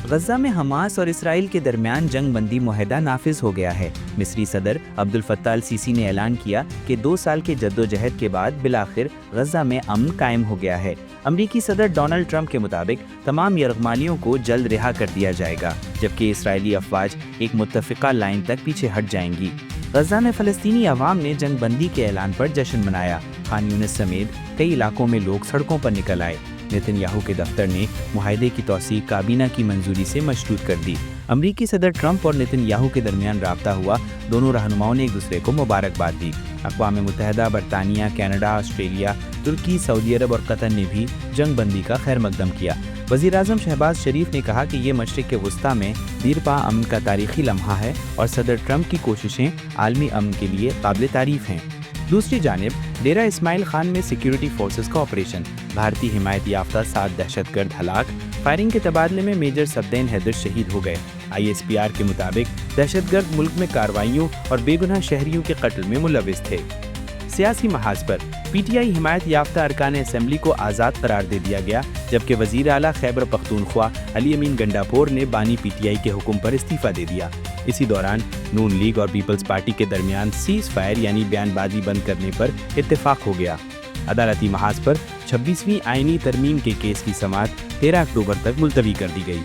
غزہ میں حماس اور اسرائیل کے درمیان جنگ بندی معاہدہ نافذ ہو گیا ہے۔ مصری صدر عبد الفتاح السیسی نے اعلان کیا کہ 2 سال کے جدوجہد کے بعد بالآخر غزہ میں امن قائم ہو گیا ہے۔ امریکی صدر ڈونلڈ ٹرمپ کے مطابق تمام یرغمالیوں کو جلد رہا کر دیا جائے گا، جبکہ اسرائیلی افواج ایک متفقہ لائن تک پیچھے ہٹ جائیں گی۔ غزہ میں فلسطینی عوام نے جنگ بندی کے اعلان پر جشن منایا۔ خان یونس سمیت کئی علاقوں میں لوگ سڑکوں پر نکل آئے۔ نتن یاہو کے دفتر نے معاہدے کی توثیق کابینہ کی منظوری سے مشروط کر دی۔ امریکی صدر ٹرمپ اور نتن یاہو کے درمیان رابطہ ہوا۔ دونوں رہنماؤں نے ایک دوسرے کو مبارکباد دی۔ اقوام متحدہ، برطانیہ، کینیڈا، آسٹریلیا، ترکی، سعودی عرب اور قطر نے بھی جنگ بندی کا خیر مقدم کیا۔ وزیر اعظم شہباز شریف نے کہا کہ یہ مشرق وسطیٰ میں دیرپا امن کا تاریخی لمحہ ہے اور صدر ٹرمپ کی کوششیں عالمی امن کے لیے قابل تعریف ہیں۔ دوسری جانب ڈیرہ اسماعیل خان میں سیکیورٹی فورسز کا آپریشن، بھارتی حمایت یافتہ 7 دہشت گرد ہلاک۔ فائرنگ کے تبادلے میں میجر صفدین حیدر شہید ہو گئے۔ ISPR کے مطابق دہشت گرد ملک میں کارروائیوں اور بے گناہ شہریوں کے قتل میں ملوث تھے۔ سیاسی محاذ پر PTI حمایت یافتہ ارکان اسمبلی کو آزاد قرار دے دیا گیا، جبکہ وزیر اعلیٰ خیبر پختونخوا علی امین گنڈاپور نے بانی PTI کے حکم پر استعفیٰ دے دیا۔ اسی دوران نون لیگ اور پیپلز پارٹی کے درمیان سیز فائر یعنی بیان بازی بند کرنے پر اتفاق ہو گیا۔ عدالتی محاذ پر 26ویں آئینی ترمیم کے کیس کی سماعت 13 اکتوبر تک ملتوی کر دی گئی۔